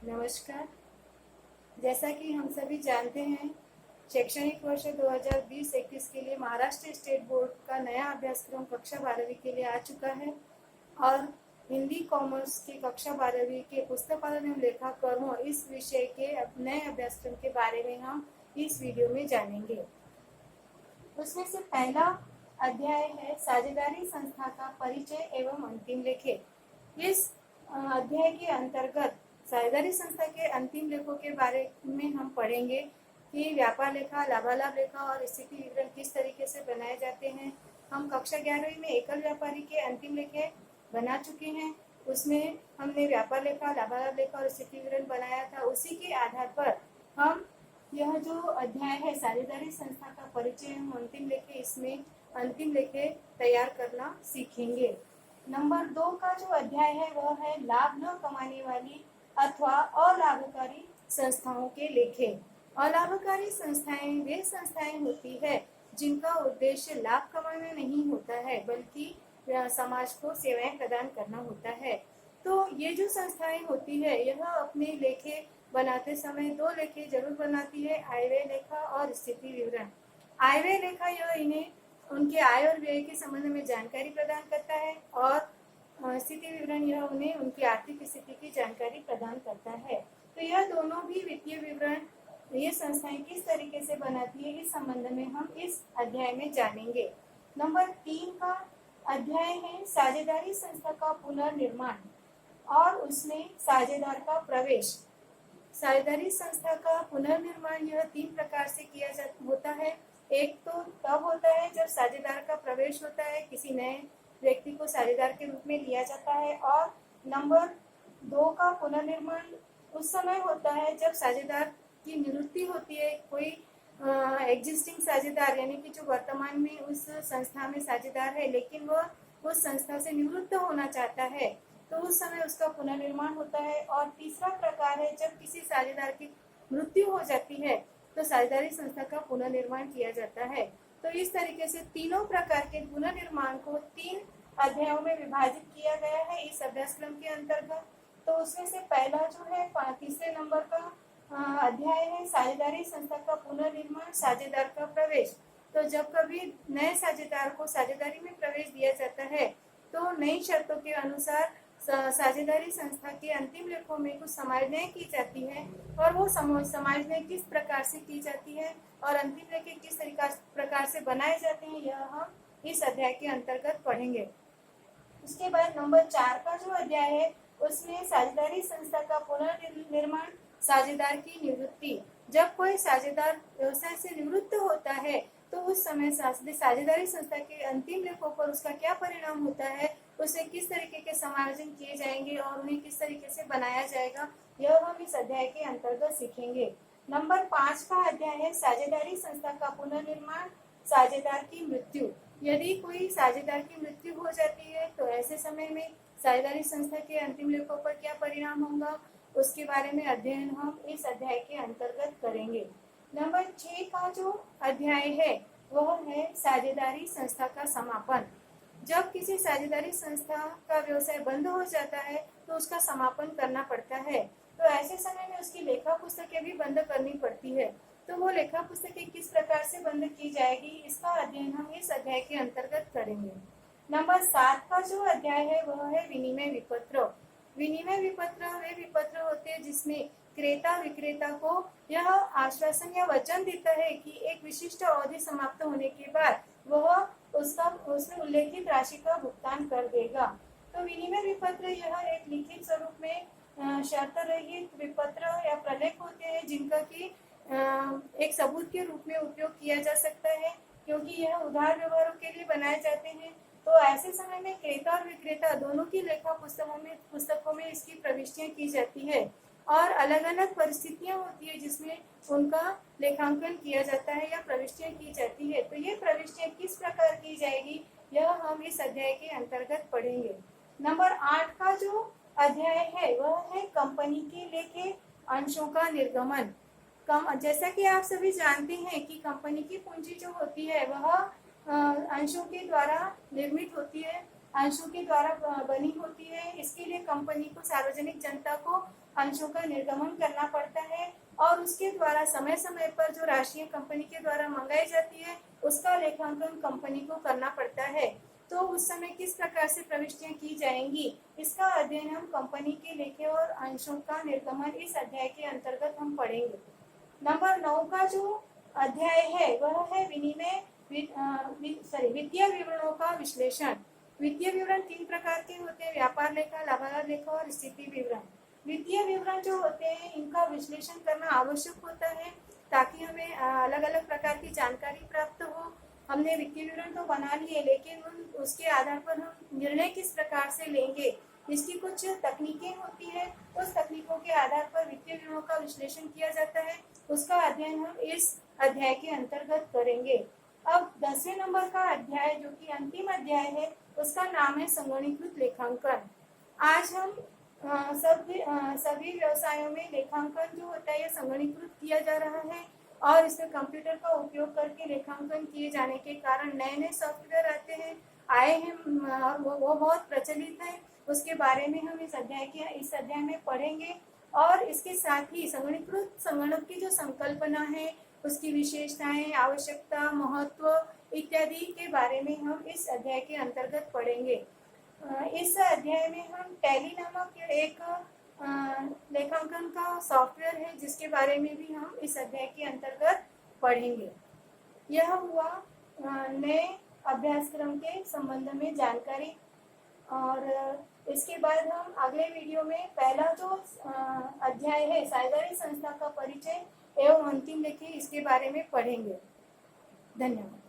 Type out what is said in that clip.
नमस्कार। जैसा कि हम सभी जानते हैं, शैक्षणिक वर्ष 2020-21 के लिए महाराष्ट्र स्टेट बोर्ड का नया अभ्यासक्रम कक्षा 12वीं के लिए आ चुका है और हिंदी कॉमर्स की कक्षा 12वीं के पुस्तकालय एवं लेखाकर्म इस विषय के नए अभ्यासक्रम के बारे में हम इस वीडियो में जानेंगे। उसमें से पहला अध्याय है साझेदारी संस्था का परिचय एवं अंतिम लेखे। इस अध्याय के अंतर्गत साझेदारी संस्था के अंतिम लेखों के बारे में हम पढ़ेंगे कि व्यापार लेखा, लाभालाभ लेखा और स्थिति विवरण किस तरीके से बनाए जाते हैं। हम कक्षा 11वीं में एकल व्यापारी के अंतिम लेखे बना चुके हैं। उसमें हमने व्यापार लेखा, लाभालाभ लेखा और स्थिति विवरण बनाया था। उसी के आधार पर हम यह जो अध्याय है साझेदारी संस्था का परिचय एवं अंतिम लेखे, इसमें अंतिम लेखे तैयार करना सीखेंगे। नंबर 2 का जो अध्याय है वह है लाभ न कमाने वाली अथवा अलाभकारी संस्थाओं के लेखे। अलाभकारी संस्थाएं वे संस्थाएं होती है जिनका उद्देश्य लाभ कमाना नहीं होता है बल्कि समाज को सेवाएं प्रदान करना होता है। तो ये जो संस्थाएं होती है यह अपने लेखे बनाते समय 2 लेखे जरूर बनाती है, आयव्यय लेखा और स्थिति विवरण। आयव्यय लेखा यह इन्हें उनके आय और व्यय के संबंध में जानकारी प्रदान करता है और स्थिति विवरण यह उन्हें उनकी आर्थिक स्थिति की जानकारी प्रदान करता है। तो यह दोनों भी वित्तीय विवरण ये संस्थाएं किस तरीके से बनाती है इस संबंध में हम इस अध्याय में जानेंगे। नंबर 3 का अध्याय है साझेदारी संस्था का पुनर्निर्माण और उसमें साझेदार का प्रवेश। साझेदारी संस्था का पुनर्निर्माण यह 3 प्रकार से किया होता है। एक तो तब होता है जब साझेदार का प्रवेश होता है, किसी नए व्यक्ति को साझेदार के रूप में लिया जाता है। और नंबर 2 का पुनर्निर्माण उस समय होता है जब साझेदार की निवृत्ति होती है। कोई एग्जिस्टिंग साझेदार यानी कि जो वर्तमान में उस संस्था में साझेदार है लेकिन वह उस संस्था से निवृत्त होना चाहता है, तो उस समय उसका पुनर्निर्माण होता है। और तीसरा प्रकार है जब किसी साझेदार की मृत्यु हो जाती है तो साझेदारी संस्था का पुनर्निर्माण किया जाता है। तो इस तरीके से तीनों प्रकार के पुनर्निर्माण को 3 अध्यायों में विभाजित किया गया है इस अभ्यासक्रम के अंतर्गत। तो उसमें से पहला जो है 3 नंबर का अध्याय है साझेदारी संस्था का पुनर्निर्माण, साझेदार का प्रवेश। तो जब कभी नए साझेदार को साझेदारी में प्रवेश दिया जाता है तो नई शर्तों के अनुसार साझेदारी संस्था के अंतिम लेखों में कुछ समायोजन की जाती है और वो समायोजन किस प्रकार से की जाती है और अंतिम लेखे किस प्रकार से बनाए जाते हैं यह हम इस अध्याय के अंतर्गत पढ़ेंगे। उसके बाद नंबर 4 का जो अध्याय है उसमें साझेदारी संस्था का पुनर्निर्माण, साझेदार की निवृत्ति। जब कोई साझेदार व्यवसाय से निवृत्त होता है तो उस समय साझेदारी संस्था के अंतिम लेखों पर उसका क्या परिणाम होता है, उसे किस तरीके के समायोजन किए जाएंगे और उन्हें किस तरीके से बनाया जाएगा, यह हम इस अध्याय के अंतर्गत सीखेंगे। नंबर 5 का अध्याय है साझेदारी संस्था का पुनर्निर्माण, साझेदार की मृत्यु। यदि कोई साझेदार की मृत्यु हो जाती है तो ऐसे समय में साझेदारी संस्था के अंतिम लेखों पर क्या परिणाम होगा उसके बारे में अध्ययन हम इस अध्याय के अंतर्गत करेंगे। नंबर 6 का जो अध्याय है वह है साझेदारी संस्था का समापन। जब किसी साझेदारी संस्था का व्यवसाय बंद हो जाता है तो उसका समापन करना पड़ता है। तो ऐसे समय में उसकी लेखा पुस्तकें भी बंद करनी पड़ती है। तो वो लेखा पुस्तकें किस प्रकार से बंद की जाएगी इसका अध्ययन हम इस अध्याय के अंतर्गत करेंगे। नंबर 7 का जो अध्याय है वह है विनिमय विपत्र। विनिमय विपत्र वे विपत्र होते हैं जिसमें क्रेता विक्रेता को यह आश्वासन या वचन देता है कि एक विशिष्ट अवधि समाप्त होने के बाद वह उसमें उल्लेखित राशि का भुगतान कर देगा। तो विनिमय विपत्र यह एक लिखित स्वरूप में शर्त रहित विपत्र या प्रलेख होते हैं जिनका की एक सबूत के रूप में उपयोग किया जा सकता है क्योंकि यह उधार व्यवहारों के लिए बनाए जाते हैं। तो ऐसे समय में क्रेता और विक्रेता दोनों की लेखा पुस्तकों में इसकी प्रविष्टियां की जाती है और अलग अलग परिस्थितियां होती है जिसमें उनका लेखांकन किया जाता है या प्रविष्टियां की जाती है। तो ये प्रविष्टियां किस प्रकार की जाएगी यह हम इस अध्याय के अंतर्गत पढ़ेंगे। नंबर 8 का जो अध्याय है वह है कंपनी के लेखे, अंशों का निर्गमन। जैसा कि आप सभी जानते हैं कि कंपनी की पूंजी जो होती है वह अंशों के द्वारा निर्मित होती है अंशों के द्वारा बनी होती है। इसके लिए कंपनी को सार्वजनिक जनता को अंशों का निर्गमन करना पड़ता है और उसके द्वारा समय समय पर जो राशियां कंपनी के द्वारा मंगाई जाती है उसका लेखांकन कंपनी को करना पड़ता है। तो उस समय किस प्रकार से प्रविष्टियां की जाएंगी, इसका अध्ययन हम कंपनी के लेखे और अंशों का निर्गमन इस अध्याय के अंतर्गत हम पढ़ेंगे। नंबर 9 का जो अध्याय है वह है वित्तीय विवरणों का विश्लेषण। वित्तीय विवरण 3 प्रकार के होते हैं, व्यापार लेखा, लाभालाभ लेखा और स्थिति विवरण। वित्तीय विवरण जो होते हैं इनका विश्लेषण करना आवश्यक होता है ताकि हमें अलग अलग प्रकार की जानकारी प्राप्त हो। हमने वित्तीय विवरण तो बना लिए लेकिन उसके आधार पर हम निर्णय किस प्रकार से लेंगे, इसकी कुछ तकनीकें होती है। उस तकनीकों के आधार पर वित्तीय विवरणों का विश्लेषण किया जाता है, उसका अध्ययन हम इस अध्याय के अंतर्गत करेंगे। अब 10वें नंबर का अध्याय जो कि अंतिम अध्याय है उसका नाम है संगणकीकृत लेखांकन। आज हम सभी व्यवसायों में लेखांकन जो होता है यह संगणकीकृत किया जा रहा है और इसमें कंप्यूटर का उपयोग करके लेखांकन किए जाने के कारण नए नए सॉफ्टवेयर आए हैं और वो बहुत प्रचलित है। उसके बारे में हम इस अध्याय में पढ़ेंगे और इसके साथ ही संगणकीकृत संगणक की जो संकल्पना है, उसकी विशेषताएं, आवश्यकता, महत्व इत्यादि के बारे में हम इस अध्याय के अंतर्गत पढ़ेंगे। इस अध्याय में हम टैली नामक एक लेखांकन का सॉफ्टवेयर है जिसके बारे में भी हम इस अध्याय के अंतर्गत पढ़ेंगे। यह हुआ नए अभ्यासक्रम के संबंध में जानकारी और इसके बाद हम अगले वीडियो में पहला जो अध्याय है साझेदारी संस्था का परिचय एवं अंतिम लेखे इसके बारे में पढ़ेंगे। धन्यवाद।